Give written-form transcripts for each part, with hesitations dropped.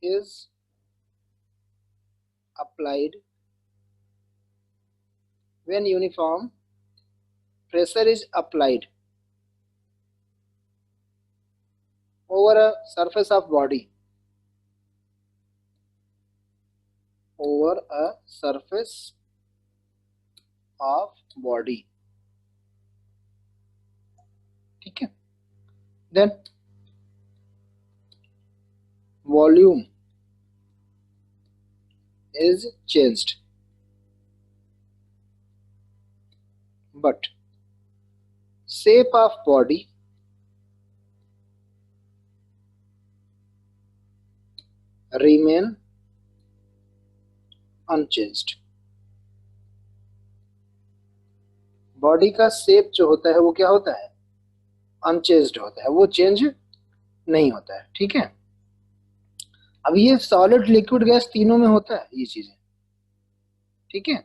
is applied when uniform pressure is applied over a surface of body, over a surface of body. ठीक है, then volume is changed, but shape of body remain unchanged. Body का shape जो होता है वो क्या होता है, अनचेंज्ड होता है, वो चेंज नहीं होता है. ठीक है, अब ये सॉलिड लिक्विड गैस तीनों में होता है ये चीजें. ठीक है,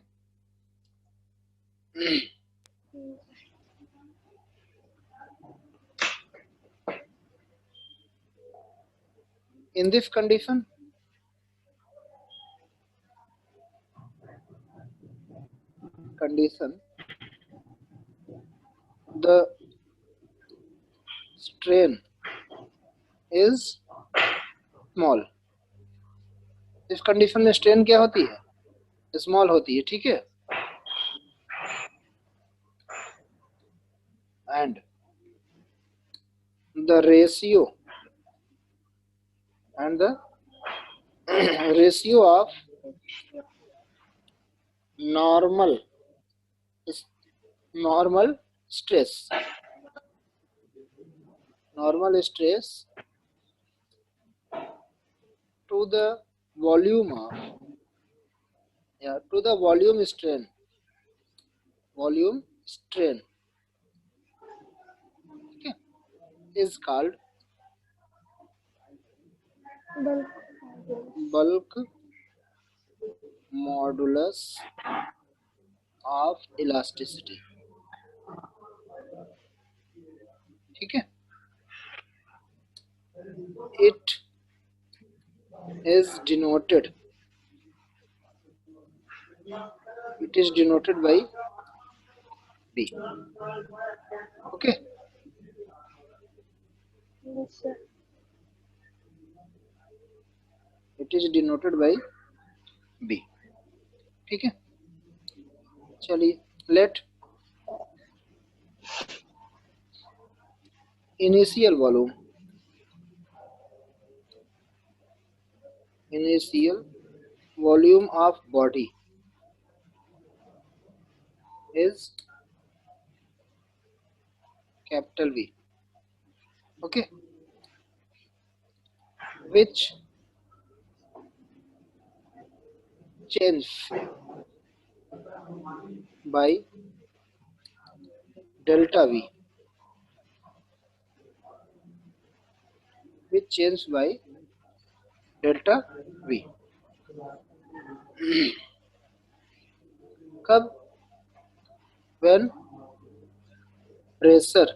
in this condition the strain is small. इस कंडीशन में स्ट्रेन क्या होती है, स्मॉल होती है. ठीक है, and the ratio of normal stress to the volume strain okay, is called bulk modulus of elasticity. ठीक है, it is denoted by B. Okay, Yes, sir. it is denoted by B. ठीक है, चलिए let initial volume of body is capital V. Okay, which change by delta V, which change by delta V. कब, when pressure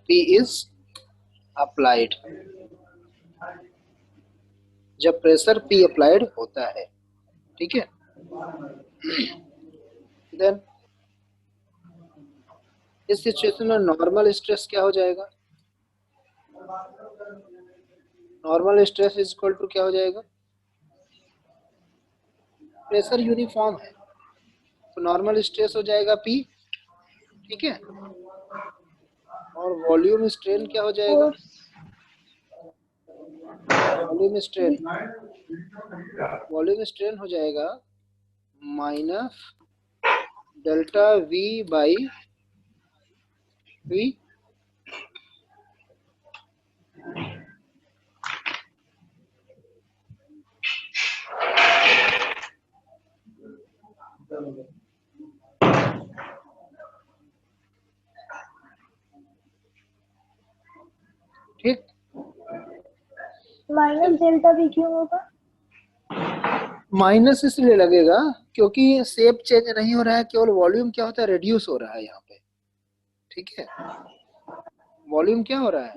P is applied, जब pressure P applied होता है. ठीक है, then इस सिचुएशन में नॉर्मल स्ट्रेस क्या हो जाएगा, normal stress is equal to क्या हो जाएगा, प्रेशर यूनिफॉर्म है तो नॉर्मल स्ट्रेस हो जाएगा P. ठीक है, और वॉल्यूम स्ट्रेन क्या हो जाएगा, वॉल्यूम स्ट्रेन हो जाएगा minus delta V by V. ठीक, माइनस डेल्टा V क्यों होगा, माइनस इसलिए लगेगा क्योंकि शेप चेंज नहीं हो रहा है, केवल वॉल्यूम क्या होता है, रिड्यूस हो रहा है यहाँ पे। ठीक है, वॉल्यूम क्या हो रहा है,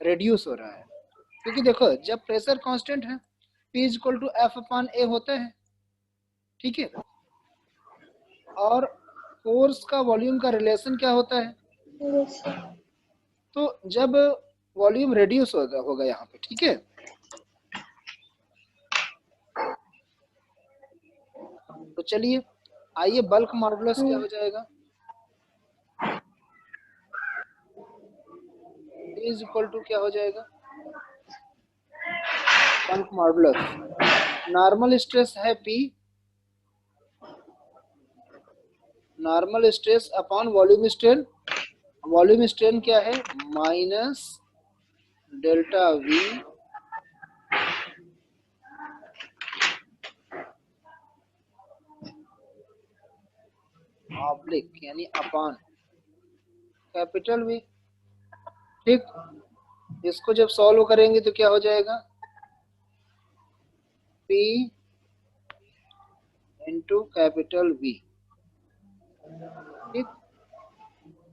रिड्यूस हो रहा है। क्योंकि देखो जब प्रेशर कांस्टेंट है P equal to F upon A होता है, ठीक है, और फोर्स का वॉल्यूम का रिलेशन क्या होता है, तो जब वॉल्यूम रिड्यूस होगा यहाँ पे, ठीक है, तो चलिए आइए बल्क मॉडुलस क्या हो जाएगा, इज इक्वल टू क्या हो जाएगा, बल्क मॉडुलस, नॉर्मल स्ट्रेस है P, normal stress upon volume strain, volume strain क्या है, माइनस डेल्टा V ऑब्लिक यानी अपॉन कैपिटल V। ठीक, इसको जब सॉल्व करेंगे तो क्या हो जाएगा, P इंटू कैपिटल V, ठीक,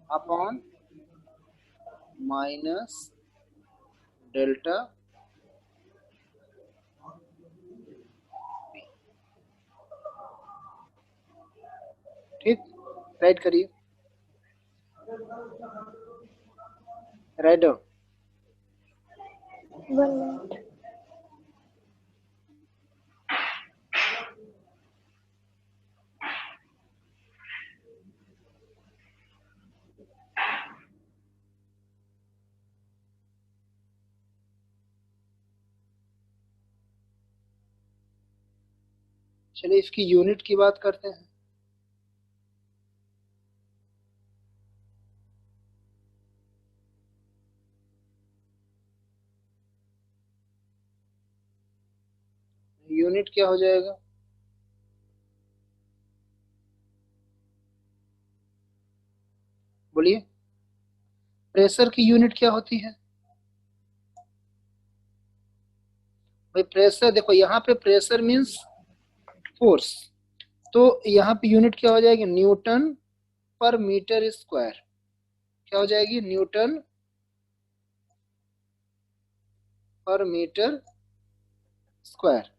अपॉन माइनस डेल्टा V। ठीक, राइट करिए, राइट डाउन। चलिए इसकी यूनिट की बात करते हैं। यूनिट क्या हो जाएगा, बोलिए, प्रेशर की यूनिट क्या होती है भाई, प्रेशर देखो यहाँ पे प्रेशर मीन्स फोर्स, तो यहाँ पे यूनिट क्या हो जाएगी, न्यूटन पर मीटर स्क्वायर, क्या हो जाएगी, न्यूटन पर मीटर स्क्वायर,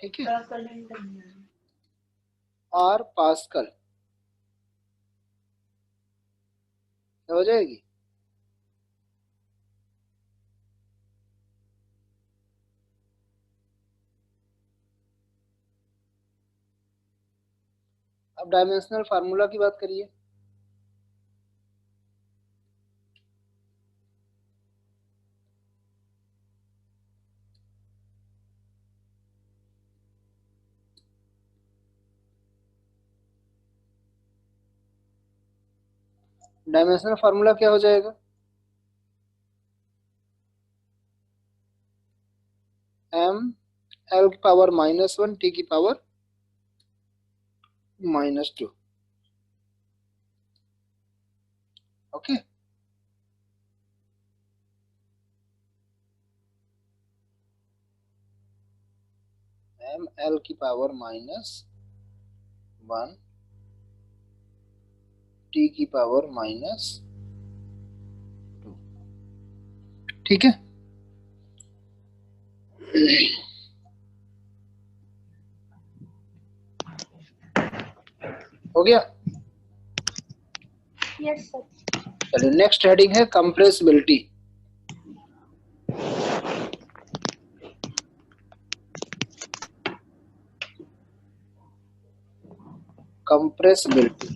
ठीक है, और पास्कल क्या हो जाएगी, अब डायमेंशनल फार्मूला की बात करिए। डायमेंशनल फार्मूला क्या हो जाएगा, एम एल की पावर -1 टी की पावर -2। ओके, एम एल की पावर -1 टी की पावर -2, ठीक है। हो गया, यस सर। चलिए नेक्स्ट हेडिंग है कंप्रेसिबिलिटी। कंप्रेसिबिलिटी,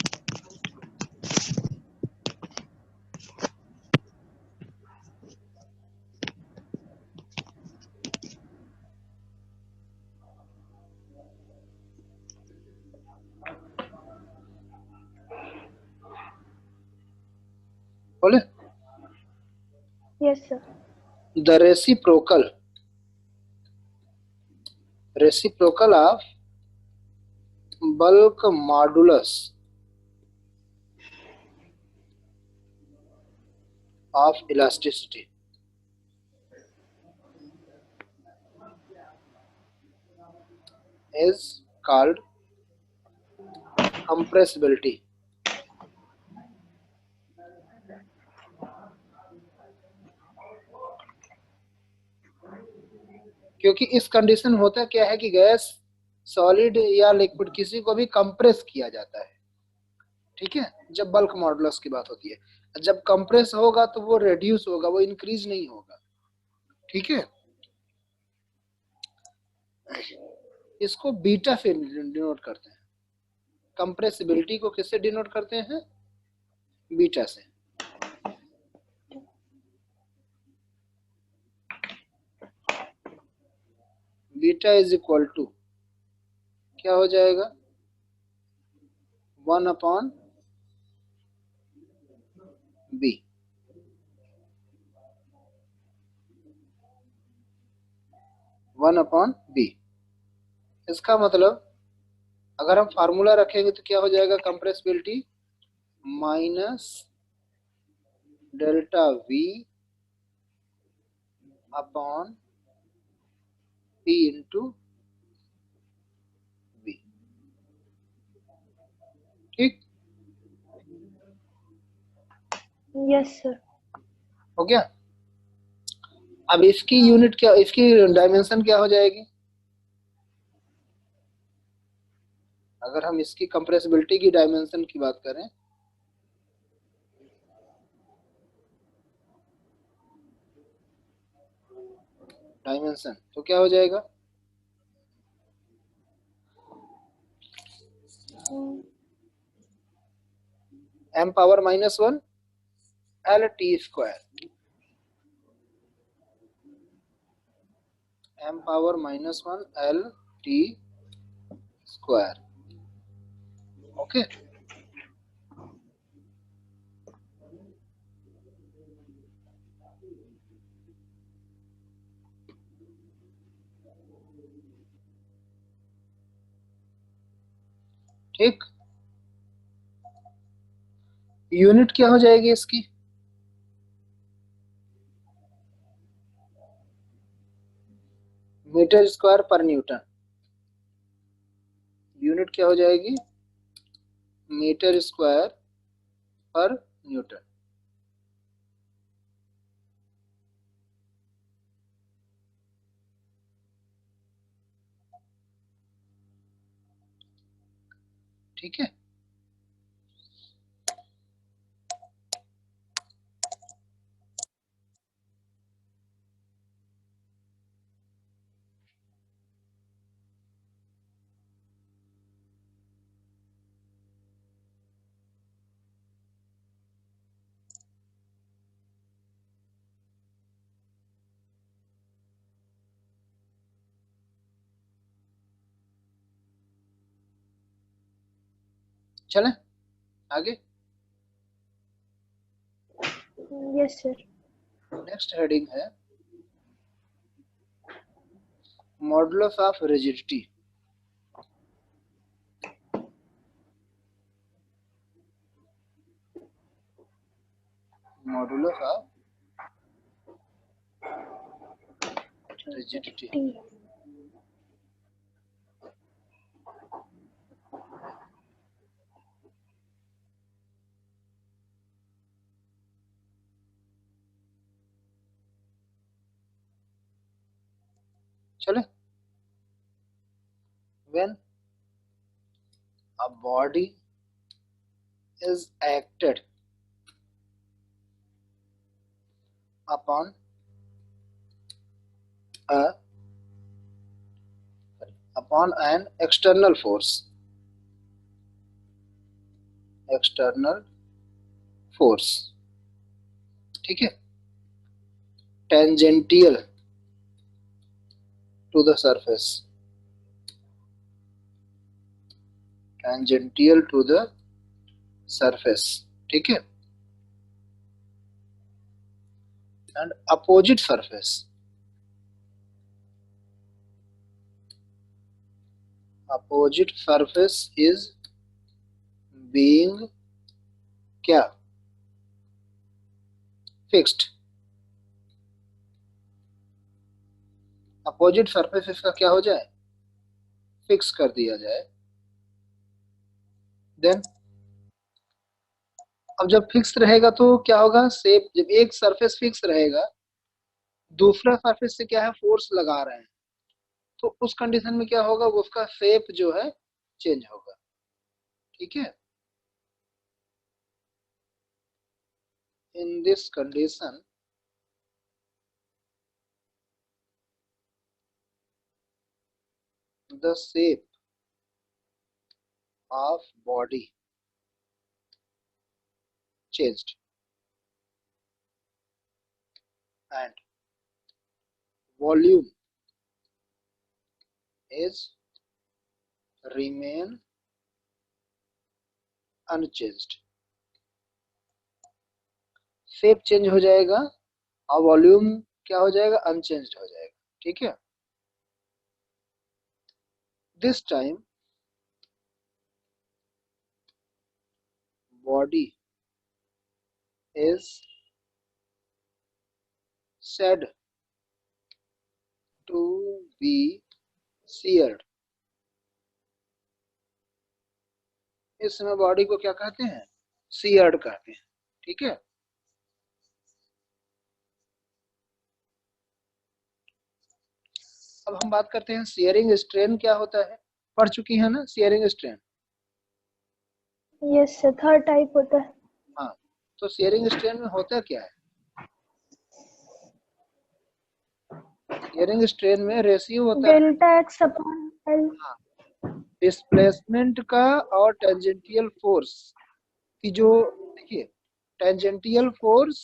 बोले, yes sir. The reciprocal of bulk modulus of elasticity. is called compressibility. क्योंकि इस कंडीशन होता क्या है कि गैस, सॉलिड या लिक्विड किसी को भी कंप्रेस किया जाता है, ठीक है, जब बल्क मॉडुलस की बात होती है। जब कंप्रेस होगा तो वो रेड्यूस होगा, वो इंक्रीज नहीं होगा, ठीक है। इसको बीटा से डिनोट करते हैं, कंप्रेसिबिलिटी को किससे डिनोट करते हैं? बीटा से। बीटा इज इक्वल टू क्या हो जाएगा? 1/b। 1/b। इसका मतलब अगर हम फार्मूला रखेंगे तो क्या हो जाएगा? Compressibility minus delta v upon p into v, ठीक। Yes sir. हो गया। अब इसकी यूनिट क्या, इसकी डायमेंशन क्या हो जाएगी? अगर हम इसकी कंप्रेसिबिलिटी की डायमेंशन की बात करें, डायमेंशन तो क्या हो जाएगा? m power -1 LT square, m power -1 LT square, okay. ठीक, यूनिट क्या हो जाएगी इसकी? मीटर स्क्वायर पर न्यूटन। यूनिट क्या हो जाएगी? मीटर स्क्वायर पर न्यूटन। ठीक है। चलें आगे। Yes sir. नेक्स्ट हेडिंग है modulus of rigidity. Modulus of rigidity. चले, when a body is acted upon a upon an external force, external force, ठीक है, tangential to the surface, tangential to the surface, ठीक है, and opposite surface, opposite surface is being क्या? fixed। Opposite surface इसका क्या हो जाए? Fix कर दिया जाए, देन अब जब फिक्स रहेगा तो क्या होगा, शेप, जब एक सरफेस फिक्स रहेगा, दूसरा सरफेस से क्या है, फोर्स लगा रहे हैं, तो उस कंडीशन में क्या होगा, वो उसका शेप जो है चेंज होगा। ठीक है, in this condition the shape of body changed and volume is remain unchanged। Shape change हो जाएगा और वॉल्यूम क्या हो जाएगा, अनचेंज्ड हो जाएगा। ठीक है, this time body is said to be seared। इस समय बॉडी को क्या कहते हैं, सीयर्ड कहते हैं। ठीक है, अब हम बात करते हैं सीयरिंग स्ट्रेन क्या होता है। पढ़ चुकी है ना shearing strain? Yes sir, third type होता है। हाँ, तो सीयरिंग स्ट्रेन में होता क्या है, सीयरिंग स्ट्रेन में रेशियो होता है delta x upon L. Displacement का और टेंजेंटियल फोर्स की। जो देखिए, टेंजेंटियल फोर्स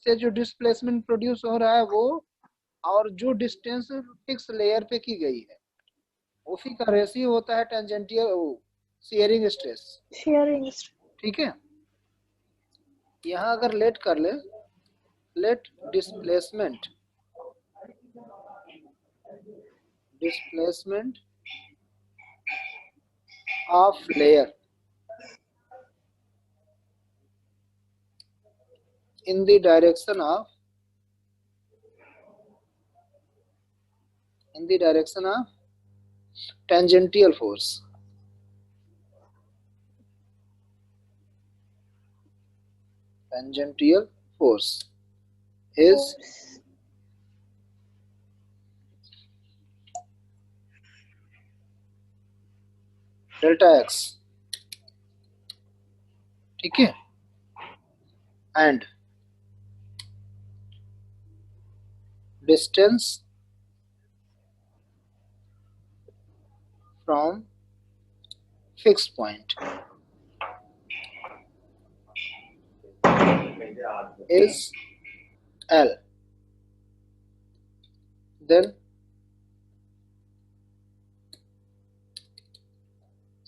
से जो डिस्प्लेसमेंट प्रोड्यूस हो रहा है वो, और जो डिस्टेंस फिक्स लेयर पे की गई है, उसी का रेशियो होता है टेंजेंटियल शियरिंग स्ट्रेस। शेयरिंग। ठीक है, यहाँ अगर लेट कर ले, let displacement of layer in the direction of tangential force, tangential force is delta x। ठीक है, and distance from fixed point is L। then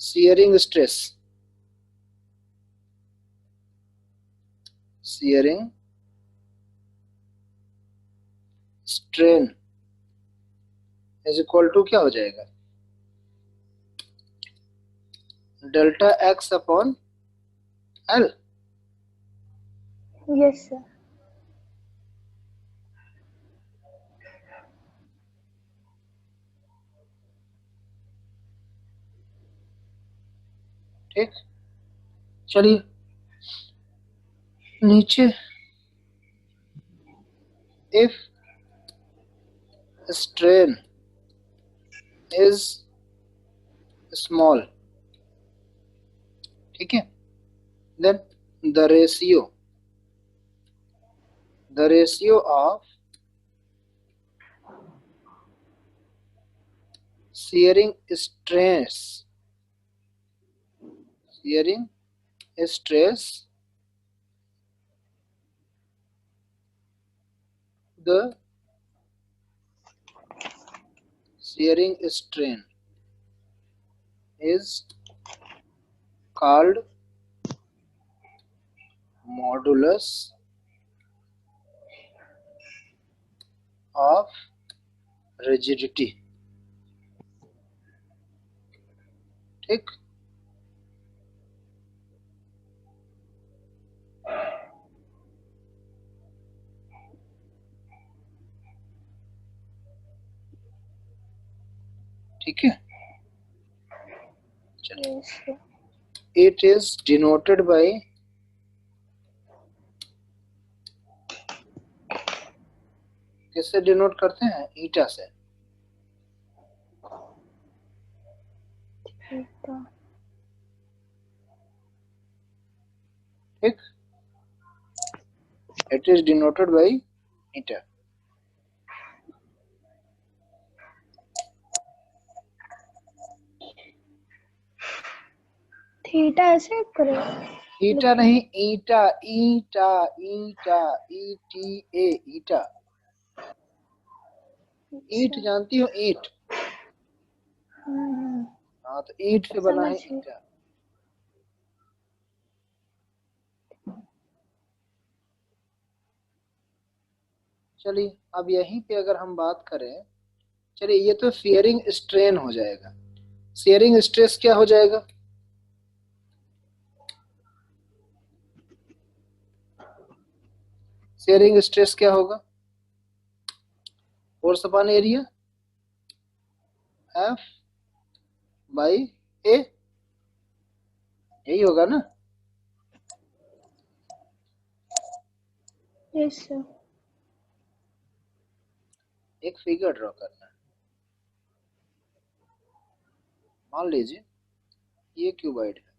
shearing stress, shearing strain is equal to क्या हो जाएगा, delta x upon L. Yes sir. ठीक, चलिए नीचे, if strain is small, ठीक है, then the ratio of shearing stress the shearing strain is called modulus of rigidity। ठीक, ठीक है, चलिए, Yes, sir. it is denoted by किससे डिनोट करते हैं? ईटा से। Theta. ठीक, it is denoted by eta. Theta ऐसे करें? ईटा नहीं, ईटा, ईटा, ईटा, ETA, ईटा। ईट जानती हो? ईट। हाँ, तो ईट से बना है समझिए। ईटा। चलिए, अब यहीं पे अगर हम बात करें, चलिए ये तो शेयरिंग स्ट्रेन हो जाएगा। शेयरिंग स्ट्रेस क्या हो जाएगा? शेयरिंग स्ट्रेस क्या होगा? Force upon area F by A, यही होगा ना? Yes sir. एक फिगर ड्रॉ करना है। मान लीजिए ये क्यूबॉइड है,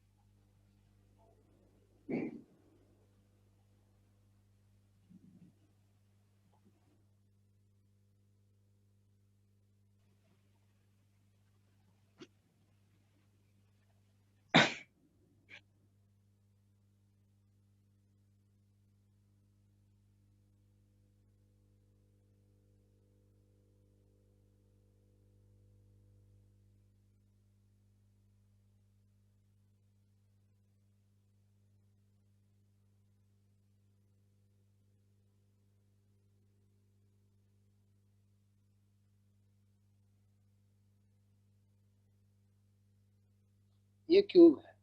ये क्यूब है।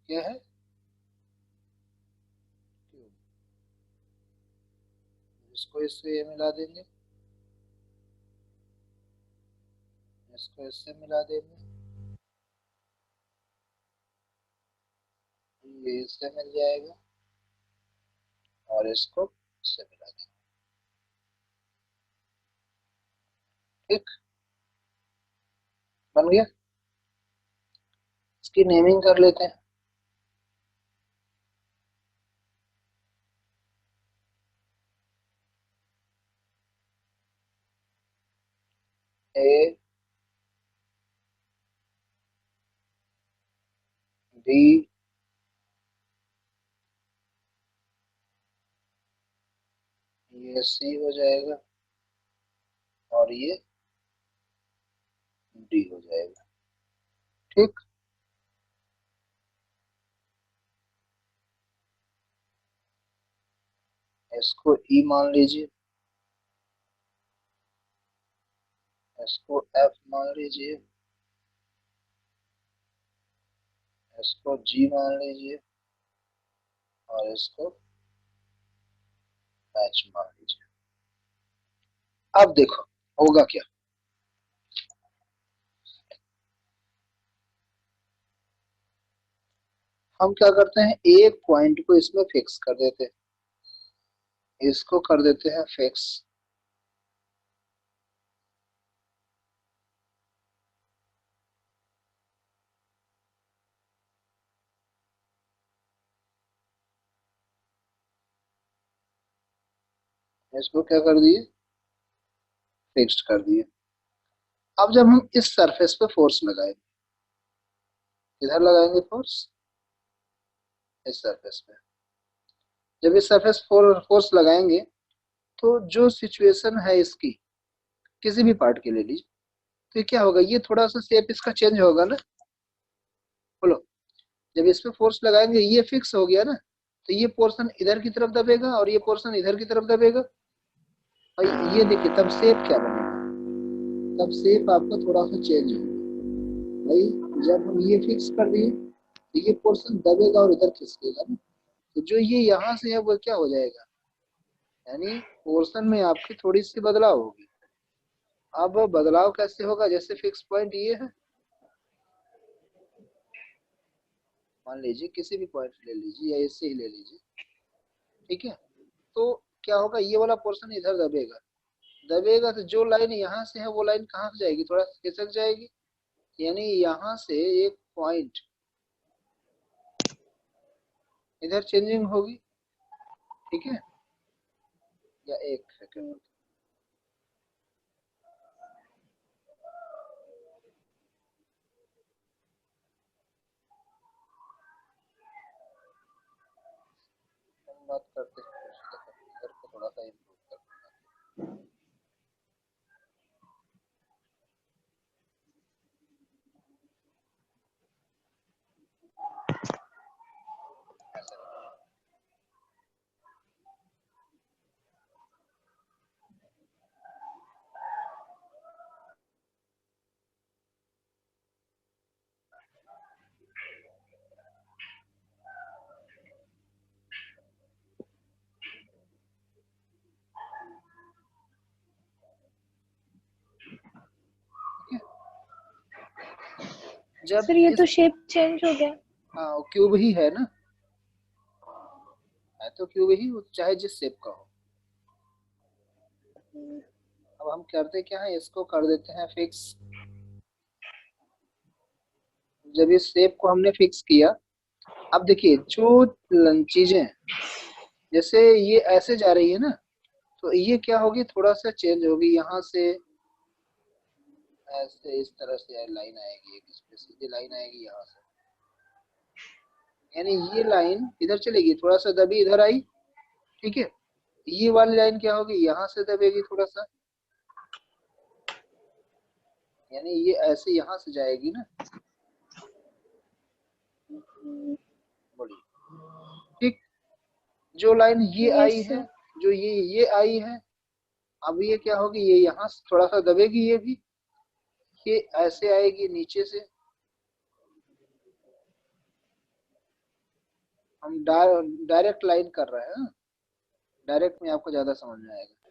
क्या है? क्यूब। इसको इससे ये मिला देंगे, इसको इससे मिला देंगे, ये इससे मिल जाएगा, और इसको इससे मिला देंगे। ठीक, बन गया। इसकी नेमिंग कर लेते हैं। A B ये C हो जाएगा, और ये D हो जाएगा। ठीक, इसको E मान लीजिए, इसको F मान लीजिए, इसको G मान लीजिए, और इसको H मान लीजिए। अब देखो होगा क्या। हम क्या करते हैं, एक पॉइंट को इसमें फिक्स कर देते हैं, इसको कर देते हैं फिक्स, इसको क्या कर दिए, फिक्स्ड कर दिए। अब जब हम इस सरफेस पे फोर्स लगाएंगे, इधर लगाएंगे फोर्स, इस सरफेस पे, जब इस सरफेस फोर्स लगाएंगे, तो जो सिचुएशन है इसकी, किसी भी पार्ट के ले लीजिए, तो ये क्या होगा, ये थोड़ा सा शेप इसका चेंज होगा ना। बोलो, जब इस पे फोर्स लगाएंगे ये फिक्स हो गया ना, तो ये पोर्शन इधर की तरफ दबेगा और ये पोर्शन इधर की तरफ दबेगा, और ये देखिए तब शेप क्या बनेगा, तब शेप आपका थोड़ा सा चेंज होगा। भाई जब हम ये फिक्स कर दिए, तो ये पोर्शन दबेगा और इधर खिसकेगा ना, तो जो ये यहाँ से है वो क्या हो जाएगा, यानी पोर्शन में आपकी थोड़ी सी बदलाव होगी। अब बदलाव कैसे होगा, जैसे फिक्स पॉइंट ये है, मान लीजिए किसी भी पॉइंट ले लीजिए या इससे ही ले लीजिए, ठीक है। तो क्या होगा, ये वाला पोर्शन इधर दबेगा, दबेगा तो जो लाइन यहाँ से है वो लाइन कहाँ से जाएगी, थोड़ा खिसक जाएगी, यानी यहाँ से एक पॉइंट इधर चेंजिंग होगी, ठीक है। या एक सेकंड, हम बात करते हैं इधर को थोड़ा सा इम्प्रूव करते हैं। जब सर ये इस, तो शेप चेंज हो गया। हाँ क्यूब ही है ना, है तो क्यूब ही, चाहे जिस शेप का हो। अब हम करते क्या है, इसको कर देते हैं फिक्स। जब इस शेप को हमने फिक्स किया, अब देखिए जो चीजें जैसे ये ऐसे जा रही है ना, तो ये क्या होगी, थोड़ा सा चेंज होगी, यहाँ से ऐसे इस तरह से लाइन आएगी, एक इस पे सीधी लाइन आएगी यहाँ से, यानी ये लाइन इधर चलेगी, थोड़ा सा दबी इधर आई, ठीक है। ये वाली लाइन क्या होगी, यहाँ से दबेगी थोड़ा सा, यानी ये ऐसे यहाँ से जाएगी ना, बोलिए, ठीक। जो लाइन ये यस आई है, सर। जो ये आई है, अब ये क्या होगी, ये यहाँ से थोड़ा सा दबेगी, ये भी, ये ऐसे आएगी नीचे से। हम डायरेक्ट लाइन कर रहे हैं, डायरेक्ट में आपको ज्यादा समझ में आएगा।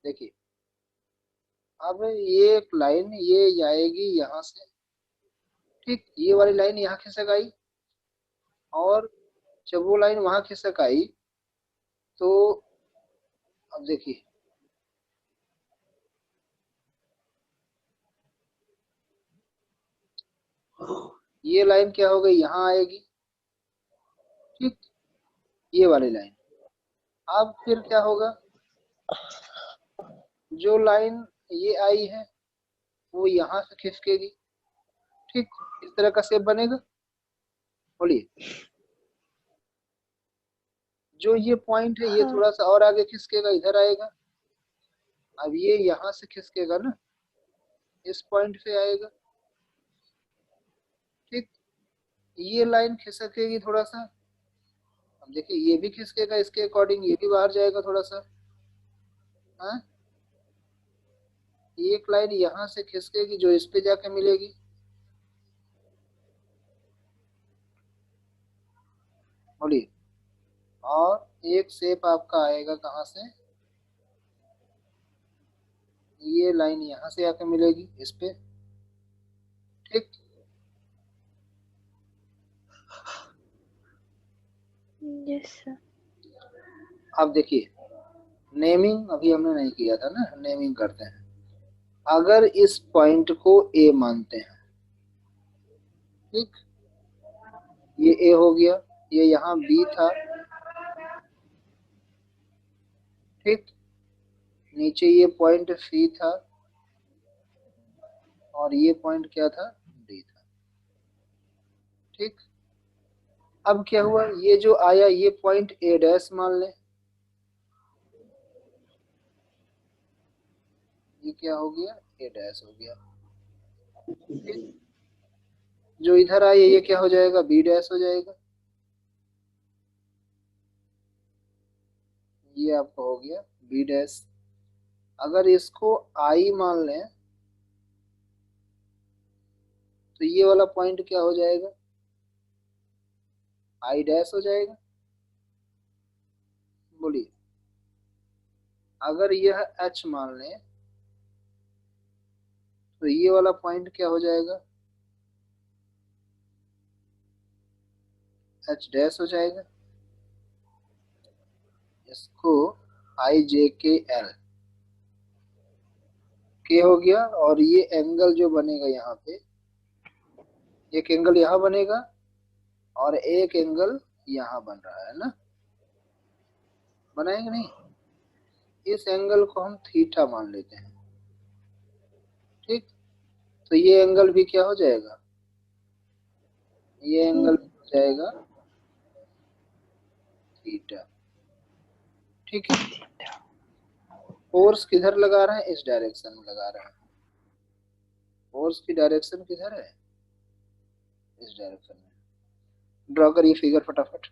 देखिए अब ये एक लाइन ये जाएगी यहाँ से, ठीक, ये वाली लाइन यहाँ खिसक आई, और जब वो लाइन वहां खिसक आई, तो अब देखिए ये लाइन क्या हो गई, यहाँ आएगी, ठीक, ये वाली लाइन। अब फिर क्या होगा, जो लाइन ये आई है वो यहाँ से खिसकेगी, ठीक, इस तरह का शेप बनेगा। बोलिए, जो ये पॉइंट है ये हाँ। थोड़ा सा और आगे खिसकेगा, इधर आएगा। अब ये यहाँ से खिसकेगा ना, इस पॉइंट से आएगा, ठीक, ये लाइन खिसकेगी थोड़ा सा। अब देखिए ये भी खिसकेगा, इसके अकॉर्डिंग ये भी बाहर जाएगा थोड़ा सा, हाँ। एक लाइन यहाँ से खिसकेगी जो इस पे जाके मिलेगी, बोलिए, और एक शेप आपका आएगा कहाँ से, ये लाइन यहाँ से आके मिलेगी इस पे, ठीक। Yes sir. अब देखिए नेमिंग अभी हमने नहीं किया था ना, नेमिंग करते हैं। अगर इस पॉइंट को ए मानते हैं, ठीक, ये ए हो गया, ये यहाँ बी था, ठीक, नीचे ये पॉइंट सी था, और ये पॉइंट क्या था, डी था, ठीक। अब क्या हुआ, ये जो आया ये पॉइंट ए डैश मान ले, ये क्या हो गया, ए डैश हो गया, ठीक। जो इधर आया ये क्या हो जाएगा, बी डैश हो जाएगा, ये आपका हो गया बी डैश। अगर इसको आई मान लें, तो ये वाला पॉइंट क्या हो जाएगा, आई डैश हो जाएगा। बोलिए, अगर यह एच मान लें, तो ये वाला पॉइंट क्या हो जाएगा, एच डैश हो जाएगा, इसको आई जे के एल के हो गया, और ये एंगल जो बनेगा यहाँ पे, एक एंगल यहाँ बनेगा और एक एंगल यहाँ बन रहा है ना, बनाएंगे नहीं, इस एंगल को हम थीटा मान लेते हैं, ठीक। तो ये एंगल भी क्या हो जाएगा, ये एंगल हो जाएगा थीटा, ठीक है। फोर्स किधर लगा रहे हैं, इस डायरेक्शन में लगा रहे हैं, फोर्स की डायरेक्शन किधर है, इस डायरेक्शन में। ड्रॉ करिए फिगर फटाफट।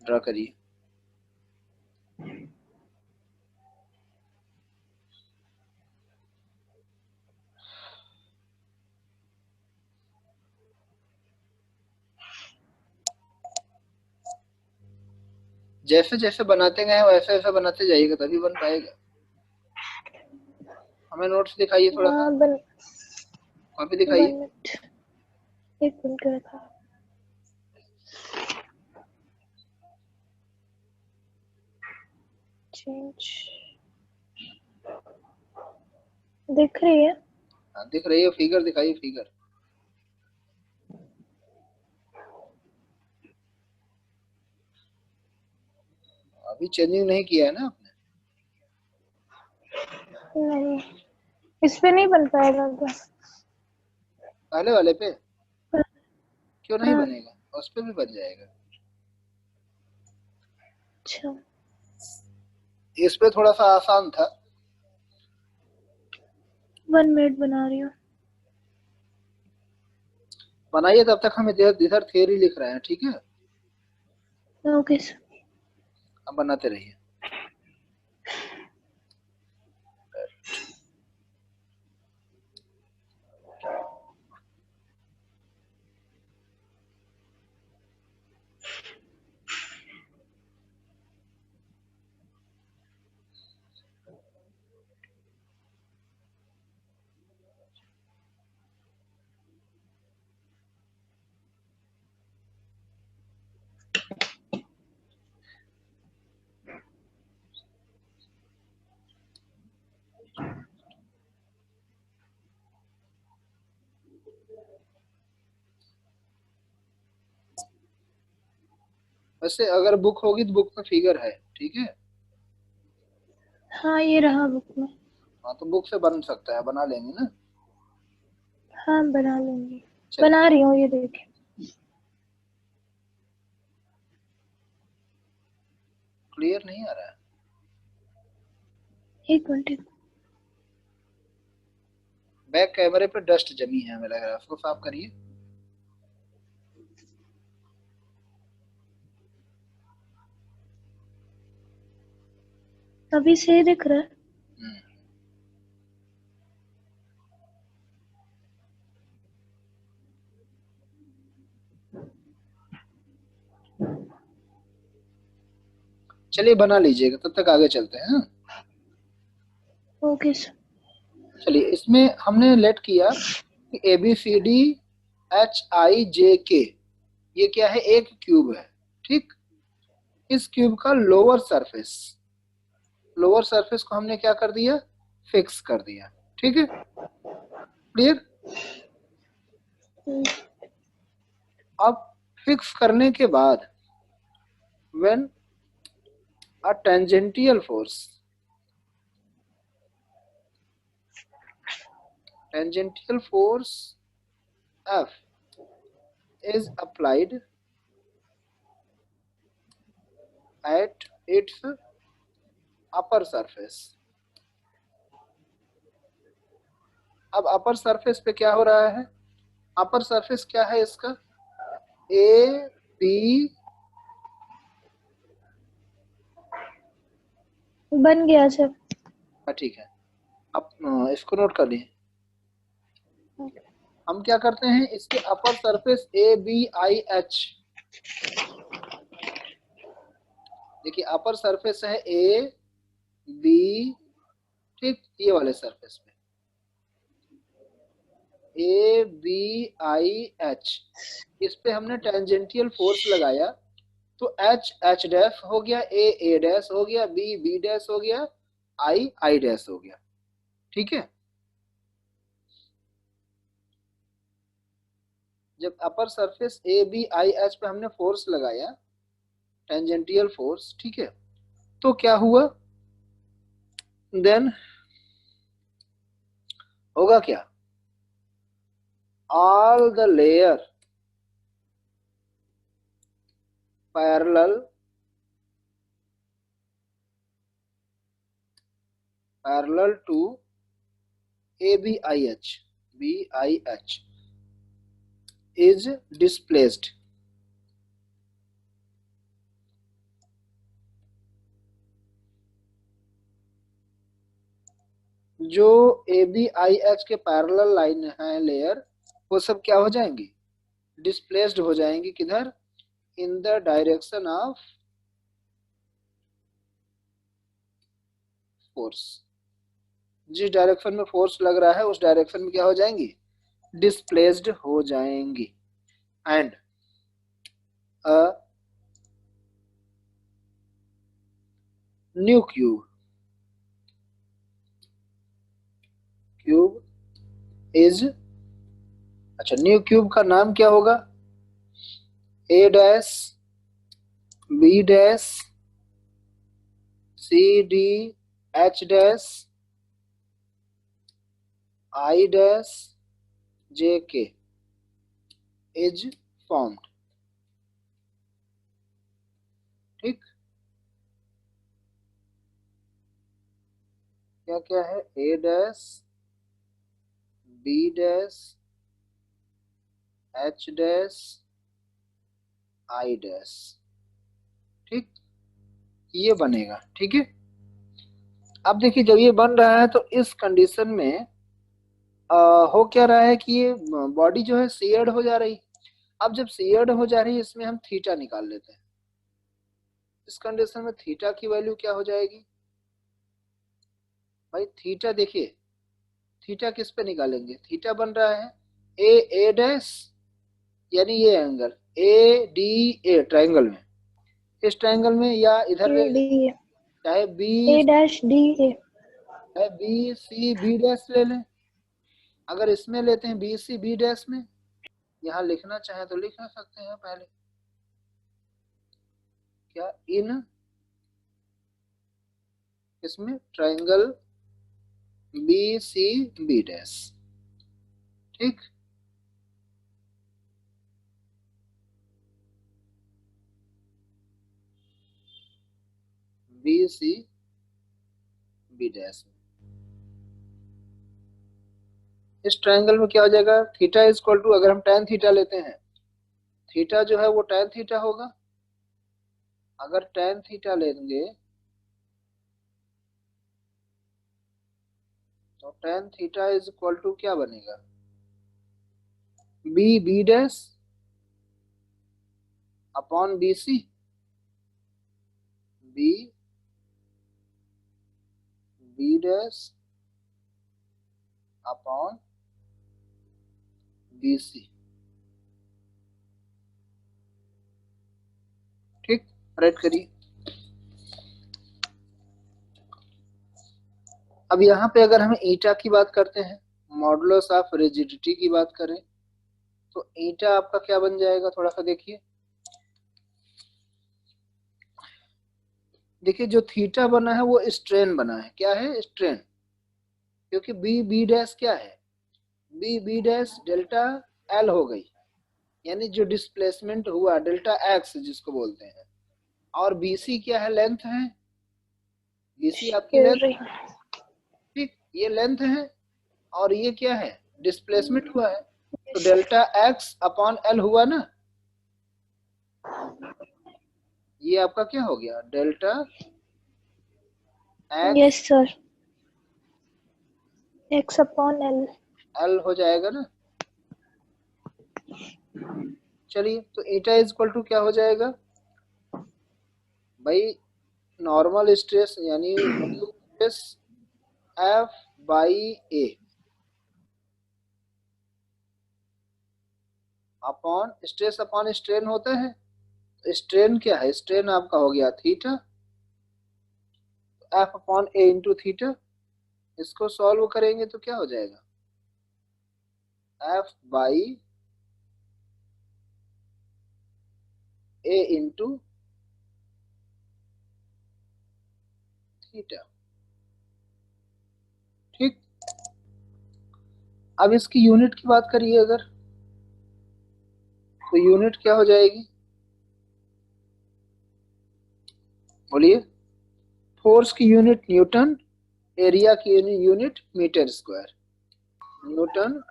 ड्रॉ करिए। जैसे जैसे बनाते गए वैसे वैसे बनाते जाइएगा तभी बन पाएगा। हमें नोट्स दिखाइए थोड़ा सा, कॉपी दिखाइए। एक मिनट रखा, चेंज दिख रही है? हाँ दिख रही है, फिगर दिखाइए फिगर। अभी चेंजिंग नहीं किया है ना आपने? नहीं, इस पे नहीं बन पाएगा क्या? पहले वाले पे क्यों नहीं हाँ। बनेगा, उस पे भी बन जाएगा। अच्छा, इस पे थोड़ा सा आसान था। 1 मिनट बना रही हूँ। बनाइए, तब तक हम इधर थ्योरी लिख रहे हैं, ठीक है। Okay sir. अब बनाते रहिए। वैसे अगर बुक होगी तो बुक में फिगर है, ठीक है। हाँ, ये रहा बुक में। हाँ तो बुक से बन सकता है, बना लेंगे ना। हाँ, बना लूंगी, चलिए। बना रही हूँ, ये देखिए। क्लियर नहीं आ रहा है? एक मिनट। बैक कैमरे पे डस्ट जमी है, हमें लग रहा है, उसको साफ करिए। अभी सही दिख रहा है? चलिए बना लीजिएगा, तब तक आगे चलते हैं। Okay sir. चलिए, इसमें हमने लेट किया कि A B C D H I J K, ये क्या है, एक क्यूब है, ठीक। इस क्यूब का लोअर सरफेस को हमने क्या कर दिया, फिक्स कर दिया, ठीक है। क्लियर? अब फिक्स करने के बाद when a tangential force F is applied at its upper surface। अब अपर सरफेस पे क्या हो रहा है, अपर सरफेस क्या है इसका, ए बी, बन गया सर। ठीक है। अब इसको नोट कर लिए। हम क्या करते हैं, इसके upper surface A B I H, देखिए अपर सरफेस है ए बी, ठीक, ये वाले सरफेस पे ए बी आई एच, इस पे हमने टेंजेंटियल फोर्स लगाया तो एच एच डैश हो गया, ए डैश हो गया, बी बी डैश हो गया, आई डैश हो गया, ठीक है। जब upper surface A B I H पे हमने फोर्स लगाया टेंजेंटियल फोर्स, ठीक है, तो क्या हुआ, देन होगा क्या, all the layer parallel to A B I H is displaced, जो ए बी आई एच के पैरेलल लाइन है लेयर, वो सब क्या हो जाएंगी, डिस्प्लेस्ड हो जाएंगी, किधर, in the direction of force, जिस डायरेक्शन में फोर्स लग रहा है उस डायरेक्शन में क्या हो जाएंगी, डिस्प्लेस्ड हो जाएंगी। And a new cube is, अच्छा न्यू क्यूब का नाम क्या होगा, A dash B dash C D H dash I dash J K is formed, ठीक। क्या क्या है, A dash B dash H dash I dash, ठीक, ये बनेगा, ठीक है। अब देखिए जब ये बन रहा है तो इस कंडीशन में हो क्या रहा है कि ये बॉडी जो है शेयर्ड हो जा रही। अब जब शेयर्ड हो जा रही है इसमें हम थीटा निकाल लेते हैं। इस कंडीशन में थीटा की वैल्यू क्या हो जाएगी भाई, थीटा देखिए, थीटा किस पे निकालेंगे, थीटा बन रहा है ए डैश, यानी ये angle A D A triangle में, इस ट्रायंगल में या इधर ले लें, चाहे B A dash D A, चाहे बी सी बी डैश ले लें। अगर इसमें लेते हैं बी सी बी डैश में, यहाँ लिखना चाहे तो लिख सकते हैं पहले, क्या इन इसमें triangle B C B dash, ठीक। बी सी बी डैश, इस ट्रायंगल में क्या हो जाएगा, थीटा इज इक्वल टू, अगर हम tan थीटा लेते हैं, थीटा जो है वो tan थीटा होगा, अगर tan थीटा लेंगे तो tan theta is equal to क्या बनेगा, B B dash upon B C, B B dash upon B C, ठीक, राइट करिए। अब यहाँ पे अगर हम ईटा की बात करते हैं, मॉडुलस ऑफ रिजिडिटी की बात करें, तो ईटा आपका क्या बन जाएगा, थोड़ा सा देखिए, देखिए जो थीटा बना है वो स्ट्रेन बना है, क्या है, स्ट्रेन, क्योंकि बी बी डैश क्या है, B B dash delta L हो गई, यानी जो डिस्प्लेसमेंट हुआ डेल्टा एक्स जिसको बोलते हैं, और बीसी क्या है, लेंथ है, बीसी आपकी लेंथ, ठीक, ये लेंथ है, और ये क्या है, डिस्प्लेसमेंट हुआ है, तो डेल्टा एक्स अपॉन एल हुआ ना, ये आपका क्या हो गया, delta x, yes sir, x upon L, L हो जाएगा ना। चलिए तो एटा इज इक्वल टू क्या हो जाएगा भाई, नॉर्मल स्ट्रेस यानी stress F by A upon stress upon strain होता है। स्ट्रेन क्या है? स्ट्रेन आपका हो गया थीटा, F अपॉन ए इंटू थीटा। इसको सॉल्व करेंगे तो क्या हो जाएगा? F by A into theta. ठीक, अब इसकी यूनिट की बात करिए अगर, तो यूनिट क्या हो जाएगी? बोलिए। फोर्स की यूनिट न्यूटन, एरिया की यूनिट मीटर स्क्वायर, न्यूटन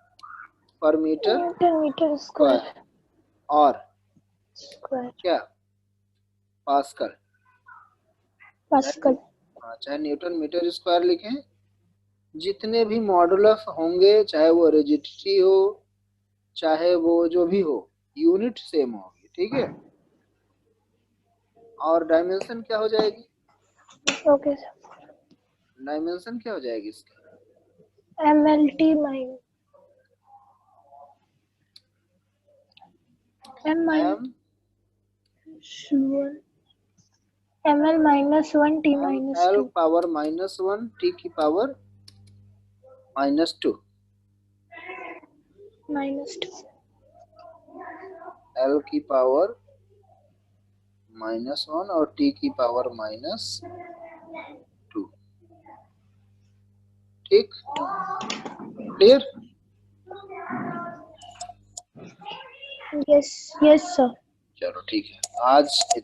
पर मीटर मीटर स्क्वायर, स्क्वायर और स्क्वायर क्या? पास्कल। पास्कल। हाँ, चाहे न्यूटन मीटर स्क्वायर लिखें, जितने भी मॉडुलस होंगे, चाहे वो रिजिडिटी हो, चाहे वो जो भी हो, यूनिट सेम होगी। ठीक है, और डायमेंशन क्या हो जाएगी? Okay sir. डायमेंशन क्या हो जाएगी इसकी? MLT mine M ML -1 T L -2 power -1 T की पावर -2, -2 L की पावर -1 और T की पावर -2। ठीक, क्लियर? Yes yes sir. चलो ठीक है, आज